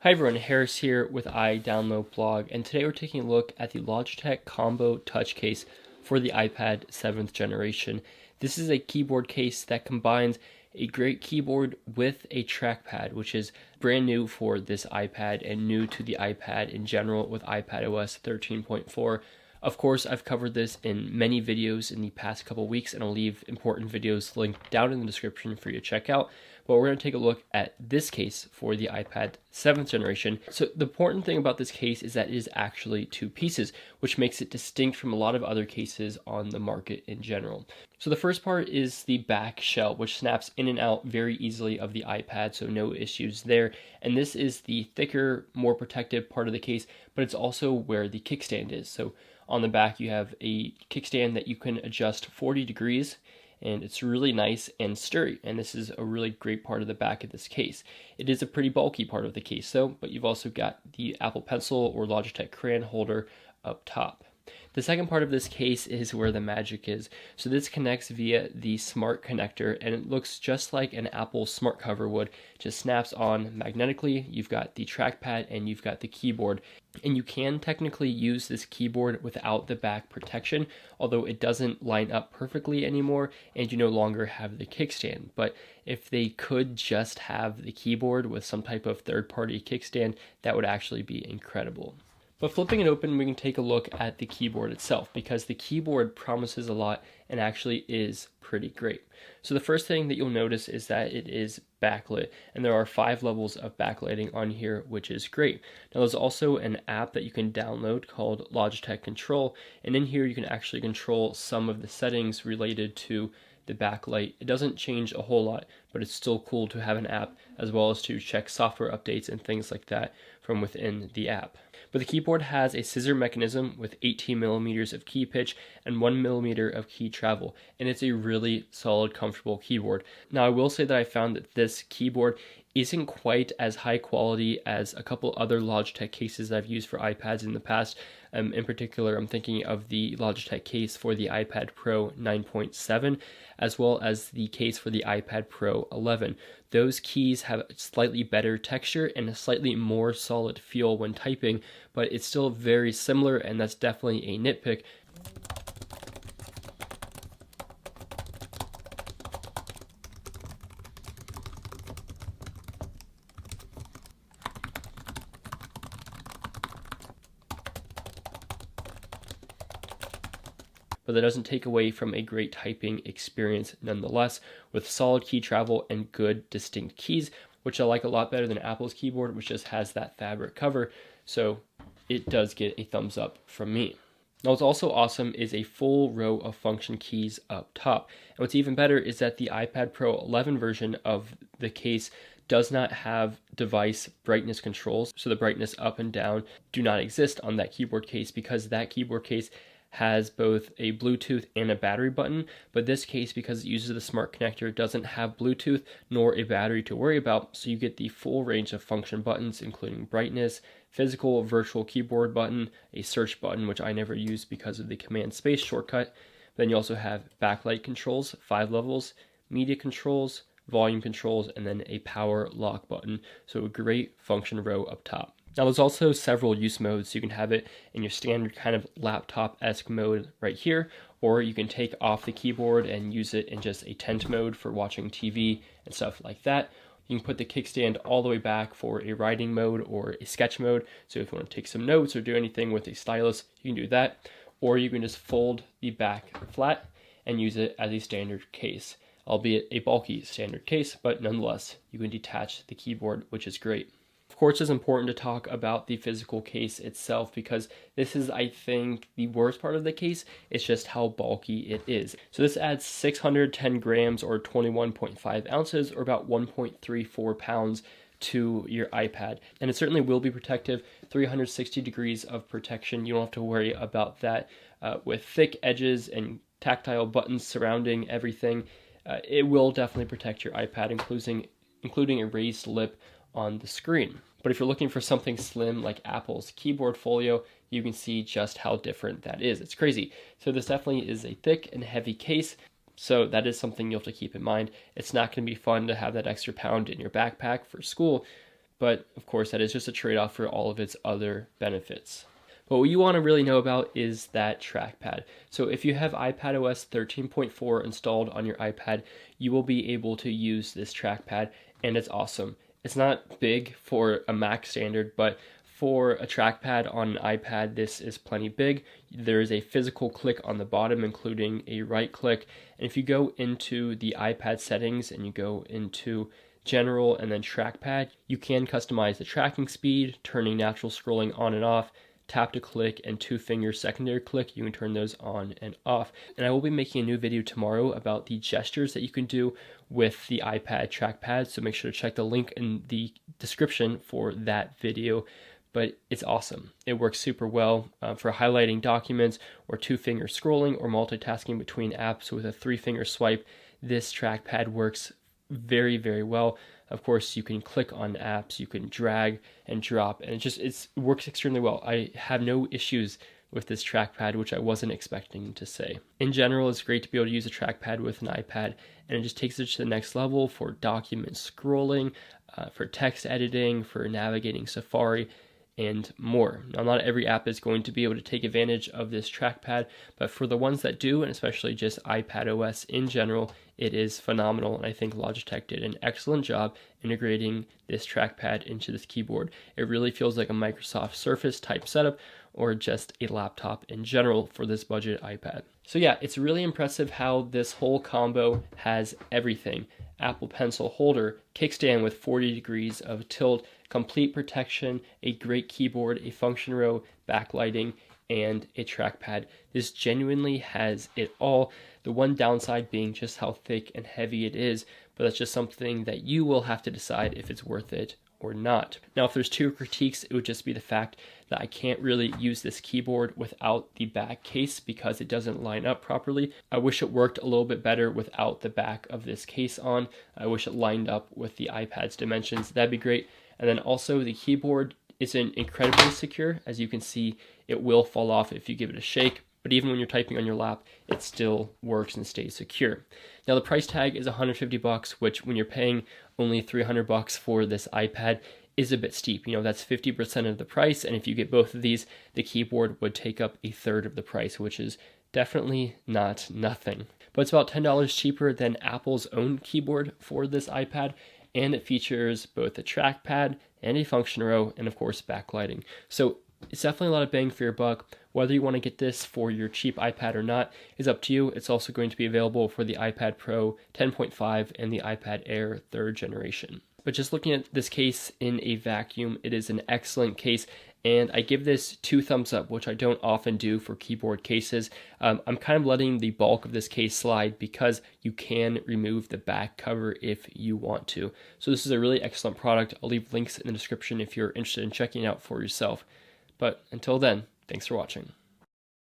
Hi everyone, Harris here with iDownload Blog, and today we're taking a look at the Logitech Combo Touch Case for the iPad 7th generation. This is a keyboard case that combines a great keyboard with a trackpad, which is brand new for this iPad and new to the iPad in general with iPadOS 13.4. Of course, I've covered this in many videos in the past couple weeks, and I'll leave important videos linked down in the description for you to check out. But we're going to take a look at this case for the iPad 7th generation. So the important thing about this case is that it is actually two pieces, which makes it distinct from a lot of other cases on the market in general. So the first part is the back shell, which snaps in and out very easily of the iPad, so no issues there. And this is the thicker, more protective part of the case, but it's also where the kickstand is. So on the back, you have a kickstand that you can adjust 40 degrees, and it's really nice and sturdy, and this is a really great part of the back of this case. It is a pretty bulky part of the case though, but you've also got the Apple Pencil or Logitech crayon holder up top. The second part of this case is where the magic is. So this connects via the smart connector, and it looks just like an Apple smart cover would. Just snaps on magnetically. You've got the trackpad and you've got the keyboard. And you can technically use this keyboard without the back protection, although it doesn't line up perfectly anymore and you no longer have the kickstand. But if they could just have the keyboard with some type of third-party kickstand, that would actually be incredible. But flipping it open, we can take a look at the keyboard itself, because the keyboard promises a lot and actually is pretty great. So the first thing that you'll notice is that it is backlit, and there are 5 levels of backlighting on here, which is great. Now there's also an app that you can download called Logitech Control, and in here you can actually control some of the settings related to the backlight. It doesn't change a whole lot, but it's still cool to have an app, as well as to check software updates and things like that from within the app. But the keyboard has a scissor mechanism with 18 millimeters of key pitch and 1 millimeter of key travel, and it's a really solid, comfortable keyboard. Now I will say that I found that this keyboard isn't quite as high quality as a couple other Logitech cases I've used for iPads in the past. In particular, I'm thinking of the Logitech case for the iPad Pro 9.7, as well as the case for the iPad Pro 11. Those keys have slightly better texture and a slightly more solid feel when typing, but it's still very similar, and that's definitely a nitpick. But that doesn't take away from a great typing experience nonetheless, with solid key travel and good distinct keys, which I like a lot better than Apple's keyboard, which just has that fabric cover. So it does get a thumbs up from me. Now what's also awesome is a full row of function keys up top. And what's even better is that the iPad Pro 11 version of the case does not have device brightness controls. So the brightness up and down do not exist on that keyboard case, because that keyboard case has both a Bluetooth and a battery button, but this case, because it uses the smart connector, doesn't have Bluetooth nor a battery to worry about, so you get the full range of function buttons, including brightness, physical virtual keyboard button, a search button, which I never use because of the command space shortcut. Then you also have backlight controls, 5 levels, media controls, volume controls, and then a power lock button, so a great function row up top. Now there's also several use modes. You can have it in your standard kind of laptop-esque mode right here, or you can take off the keyboard and use it in just a tent mode for watching TV and stuff like that. You can put the kickstand all the way back for a writing mode or a sketch mode. So if you want to take some notes or do anything with a stylus, you can do that. Or you can just fold the back flat and use it as a standard case, albeit a bulky standard case, but nonetheless, you can detach the keyboard, which is great. Of course, it's important to talk about the physical case itself, because this is, I think, the worst part of the case. It's just how bulky it is. So this adds 610 grams or 21.5 ounces or about 1.34 pounds to your iPad. And it certainly will be protective, 360 degrees of protection. You don't have to worry about that. With thick edges and tactile buttons surrounding everything, it will definitely protect your iPad, including a raised lip on the screen. But if you're looking for something slim like Apple's keyboard folio, you can see just how different that is. It's crazy. So this definitely is a thick and heavy case. So that is something you'll have to keep in mind. It's not going to be fun to have that extra pound in your backpack for school, but of course that is just a trade-off for all of its other benefits. But what you want to really know about is that trackpad. So if you have iPadOS 13.4 installed on your iPad, you will be able to use this trackpad, and it's awesome. It's not big for a Mac standard, but for a trackpad on an iPad, this is plenty big. There is a physical click on the bottom, including a right click. And if you go into the iPad settings and you go into General and then Trackpad, you can customize the tracking speed, turning natural scrolling on and off, tap to click, and 2-finger secondary click. You can turn those on and off. And I will be making a new video tomorrow about the gestures that you can do with the iPad trackpad, so make sure to check the link in the description for that video. But it's awesome. It works super well for highlighting documents or 2-finger scrolling or multitasking between apps with a 3-finger swipe. This trackpad works very, very well. Of course, you can click on apps, you can drag and drop, and it works extremely well. I have no issues with this trackpad, which I wasn't expecting to say. In general, it's great to be able to use a trackpad with an iPad, and it just takes it to the next level for document scrolling, for text editing, for navigating Safari, and more. Now, not every app is going to be able to take advantage of this trackpad, but for the ones that do, and especially just iPadOS in general, it is phenomenal, and I think Logitech did an excellent job integrating this trackpad into this keyboard. It really feels like a Microsoft Surface type setup, or just a laptop in general for this budget iPad. So yeah, it's really impressive how this whole combo has everything. Apple Pencil holder, kickstand with 40 degrees of tilt, complete protection, a great keyboard, a function row, backlighting, and a trackpad. This genuinely has it all. The one downside being just how thick and heavy it is, but that's just something that you will have to decide if it's worth it or not. Now, if there's two critiques, it would just be the fact that I can't really use this keyboard without the back case because it doesn't line up properly. I wish it worked a little bit better without the back of this case on. I wish it lined up with the iPad's dimensions. That'd be great. And then also the keyboard isn't incredibly secure. As you can see, it will fall off if you give it a shake, but even when you're typing on your lap, it still works and stays secure. Now the price tag is $150, which when you're paying only $300 for this iPad is a bit steep. You know, that's 50% of the price, and if you get both of these, the keyboard would take up a third of the price, which is definitely not nothing. But it's about $10 cheaper than Apple's own keyboard for this iPad, and it features both a trackpad and a function row, and of course backlighting. So it's definitely a lot of bang for your buck. Whether you want to get this for your cheap iPad or not is up to you. It's also going to be available for the iPad Pro 10.5 and the iPad Air 3rd generation. But just looking at this case in a vacuum, it is an excellent case, and I give this 2 thumbs up, which I don't often do for keyboard cases. I'm kind of letting the bulk of this case slide because you can remove the back cover if you want to. So this is a really excellent product. I'll leave links in the description if you're interested in checking it out for yourself. But until then, thanks for watching.